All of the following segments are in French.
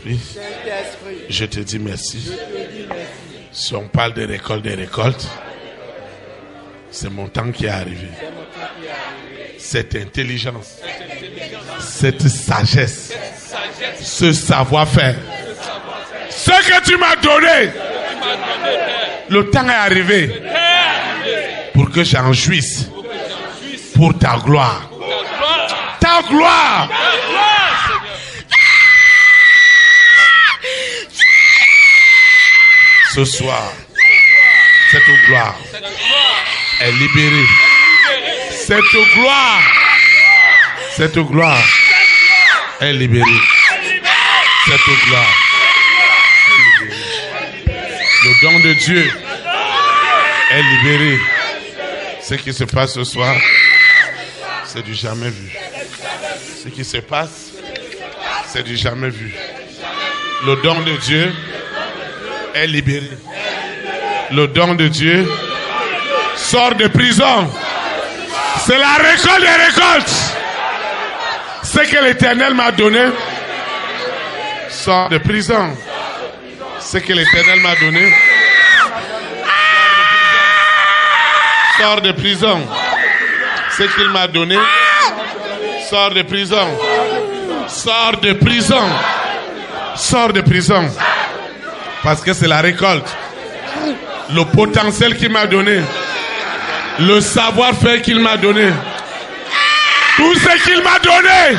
Saint-Esprit, je te dis merci. Si on parle des récoltes, c'est mon temps qui est arrivé. Cette intelligence, cette sagesse, ce savoir-faire, ce que tu m'as donné, le temps est arrivé pour que j'en jouisse pour ta gloire. Ta gloire. Ce soir, cette gloire est libérée. Cette gloire est libérée. Cette gloire est libérée. Le don de Dieu est libéré. Ce qui se passe ce soir, c'est du jamais vu. Ce qui se passe, c'est du jamais vu. Le don de Dieu est libéré. Le don de Dieu sort de prison. C'est la récolte des récoltes. Ce que l'Éternel m'a donné sort de prison. Ce que l'Éternel m'a donné sort de prison. Ce qu'il m'a donné sort de prison. Sort de prison. Sort de prison. Parce que c'est la récolte. Le potentiel qu'il m'a donné. Le savoir-faire qu'il m'a donné. Tout ce qu'il m'a donné.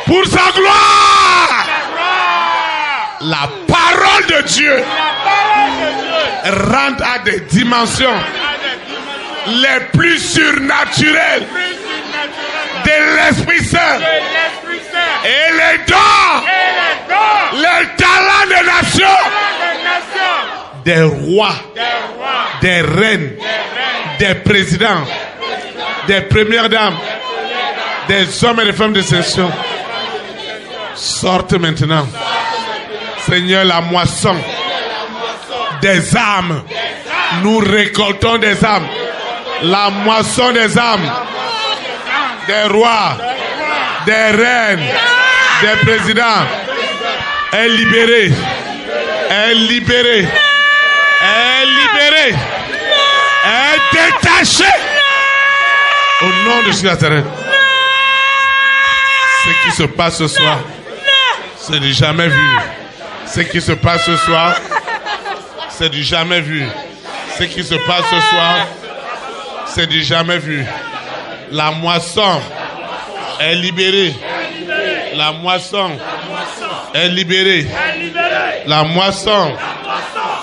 Pour sa gloire. La parole de Dieu rentre à des dimensions les plus surnaturelles de l'Esprit Saint. Et les dons, les talents des nations, des rois, des reines, des présidents, des premières dames, des hommes et des femmes de session sortent maintenant. Seigneur, la moisson des âmes. Nous récoltons des âmes. La moisson des âmes. Des rois, des reines, des présidents est libérée. Est libérée. Est libérée. Est détachée. Au nom de Jésus Nazareth. Ce qui se passe ce soir, c'est du jamais vu. Ce qui se passe ce soir, c'est du jamais vu. Ce qui se passe ce soir, c'est du jamais vu. La moisson est libérée. La moisson est libérée. La moisson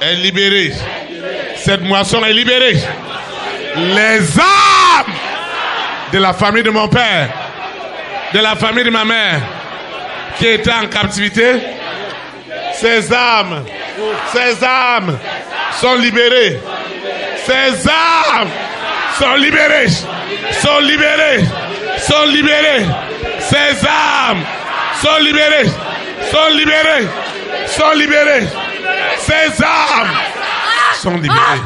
est libérée. Cette moisson est libérée. Les âmes de la famille de mon père, de la famille de ma mère, qui étaient en captivité, ces âmes sont libérées. Ces âmes sont libérées. Sont libérées. Sont libérées. Ces âmes sont libérées. Sont libérées. Sont libérées. Ces âmes sont libérées.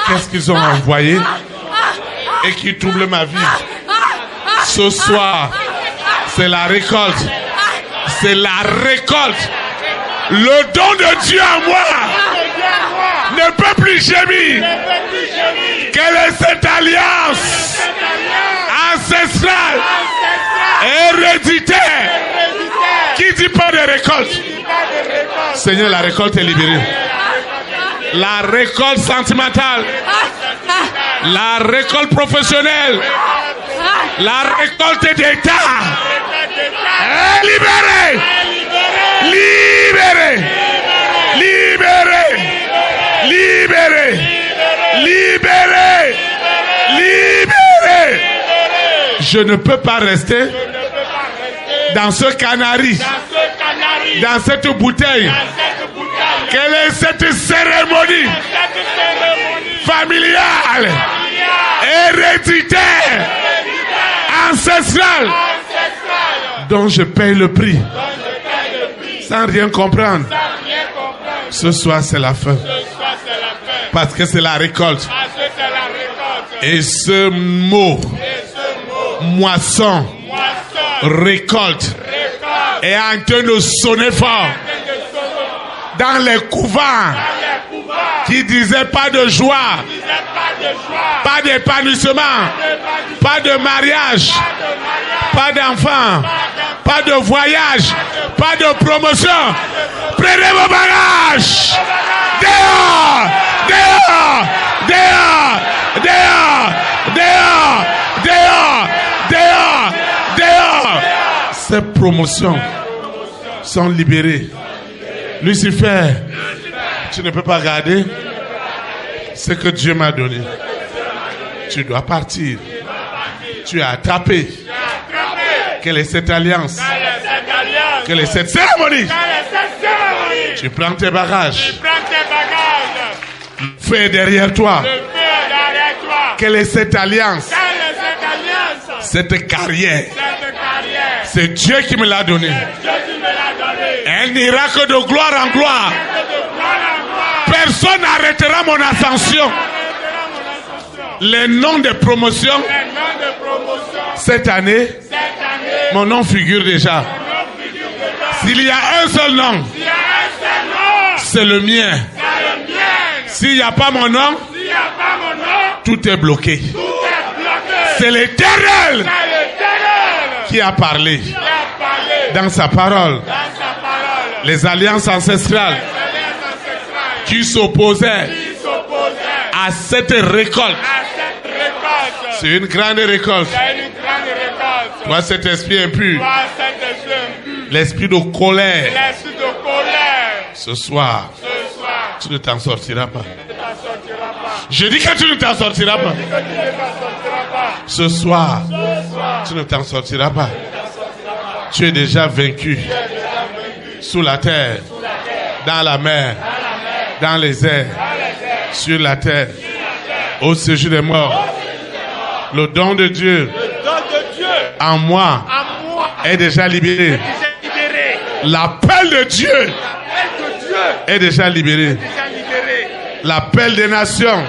Qu'est-ce qu'ils ont envoyé et qui trouble ma vie? Ce soir, c'est la récolte. C'est la récolte. Le don de Dieu à moi ne peut plus gémir. Quelle est cette alliance ancestrale, héréditaire, qui dit pas de récolte? Seigneur, la récolte est libérée. La récolte sentimentale, la récolte professionnelle, la récolte d'État est libérée. Libérée. Libérée. Libérée. Libérée. Libérée. Je ne peux pas rester dans ce canari, dans cette bouteille. Quelle est cette cérémonie familiale, héréditaire, ancestrale, dont je paye le prix sans rien comprendre? Ce soir, c'est la fin. Parce que c'est la récolte. Et ce mot, moisson, récolte, est en train de sonner fort dans les couvents qui disaient pas de joie, pas d'épanouissement, pas de mariage, pas d'enfants, pas de voyage, pas de promotion. Prenez vos bagages. Dehors, dehors, dehors, dehors, dehors, dehors, dehors, dehors. Ces promotions sont libérées. Lucifer, tu ne peux pas garder ce que Dieu m'a donné. Tu dois partir. Tu as attrapé. Quelle est cette alliance? Quelle est cette cérémonie? Tu prends tes bagages. Le feu est derrière toi. Quelle est cette alliance? Cette carrière. C'est Dieu qui me l'a donné. Elle n'ira que de gloire en gloire. Personne n'arrêtera mon ascension. Les noms de promotion. Cette année, mon nom figure déjà. S'il y a un seul nom, c'est le mien. S'il n'y a pas mon nom, tout est bloqué. C'est l'Éternel qui a parlé dans sa parole. Les alliances ancestrales qui s'opposaient à cette récolte. C'est une grande récolte. Toi, cet esprit impur, l'esprit de colère, ce soir, tu ne t'en sortiras pas. Je dis que tu ne t'en sortiras pas. Ce soir, tu ne t'en sortiras pas. Tu es déjà vaincu. Sous la terre, dans la mer, dans les airs, sur la terre, au séjour des morts. Le don de Dieu en moi est déjà libéré. L'appel de Dieu est déjà libéré. L'appel des nations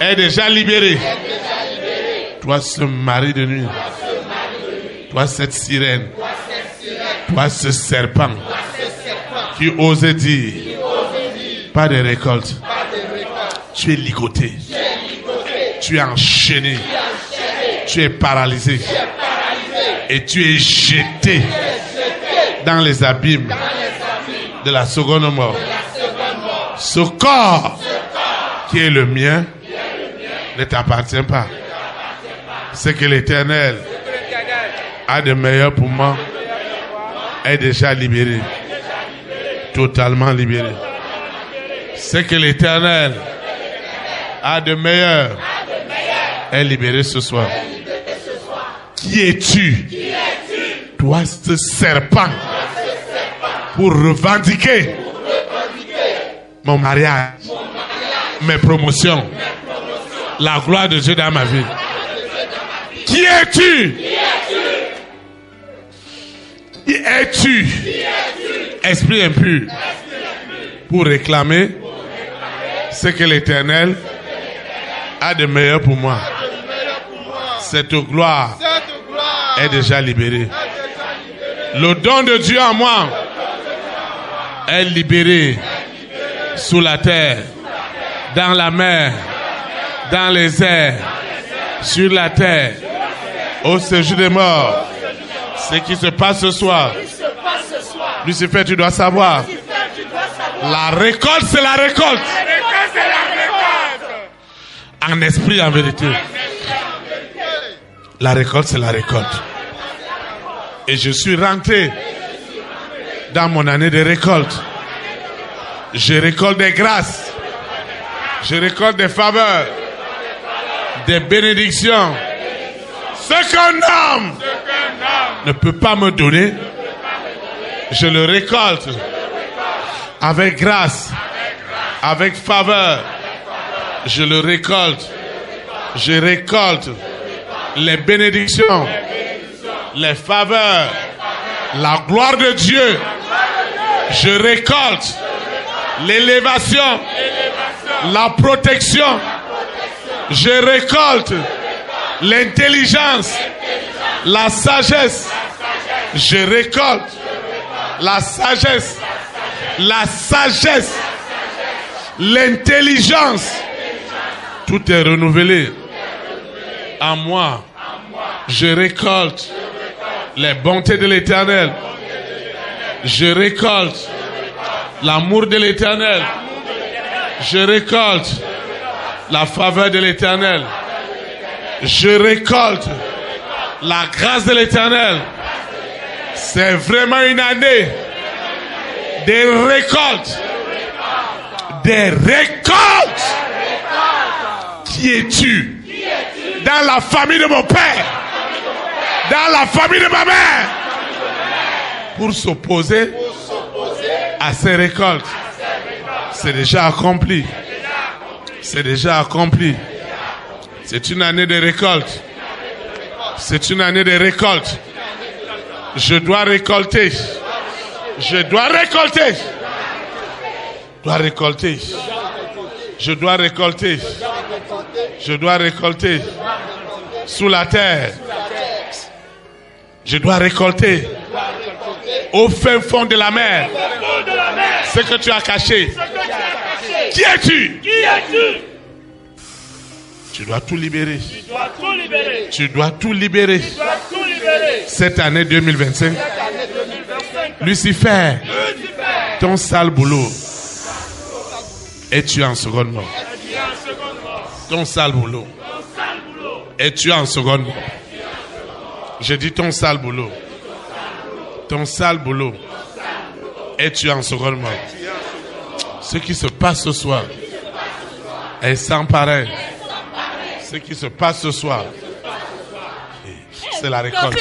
est déjà libéré. Toi, ce mari de nuit, toi, cette sirène, toi, ce serpent qui osait dire pas de récolte, tu es ligoté, tu es enchaîné, tu es paralysé et tu es jeté dans les abîmes de la seconde mort. Ce corps qui est le mien ne t'appartient pas. Ce que l'Éternel a de meilleur pour moi est déjà libéré. Totalement libéré. Ce que l'Éternel a de meilleur est libéré ce soir. Qui es-tu? Toi, ce serpent, pour revendiquer mon mariage, mes promotions, la gloire de Dieu dans ma vie. Qui es-tu? Qui es-tu? Esprit impur, pour réclamer ce que l'Éternel a de meilleur pour moi. Cette gloire est déjà libérée. Le don de Dieu en moi est libéré sous la terre, dans la mer, dans les airs, sur la terre, au séjour des morts. Ce qui se passe ce soir, Lucifer, tu dois savoir. La récolte, c'est la récolte. En esprit, en vérité. La récolte, c'est la récolte. Et je suis rentré dans mon année de récolte. Je récolte des grâces. Je récolte des faveurs. Des bénédictions. Ce qu'un homme ne peut pas me donner, je le récolte avec grâce, avec faveur. Je le récolte. Je récolte les bénédictions, les faveurs, la gloire de Dieu. Je récolte l'élévation, la protection. Je récolte l'intelligence, la sagesse. Je récolte la sagesse, l'intelligence. Tout est renouvelé en moi. Je récolte les bontés de l'Éternel. Je récolte l'amour de l'Éternel. Je récolte la faveur de l'Éternel. Je récolte la grâce de l'Éternel. C'est vraiment une année des récoltes. Des récoltes. Qui es-tu? Dans la famille de mon père. Dans la famille de ma mère. Pour s'opposer à ces récoltes. C'est déjà accompli. C'est déjà accompli. C'est une année de récolte. C'est une année de récolte. Je dois récolter. Je dois récolter. Je dois récolter. Je dois récolter. Je dois récolter. Sous la terre. Je dois récolter. Au fin fond de la mer. Ce que tu as caché. Qui es-tu? Tu dois tout libérer. Tu dois tout libérer. Cette année 2025. Lucifer, ton sale boulot. Es-tu en seconde mort? Ton sale boulot. Es-tu en seconde mort? Je dis ton sale boulot. Ton sale boulot. Es-tu en seconde mort? Ce qui se passe ce soir est sans pareil. Ce qui se passe ce soir, c'est la récolte.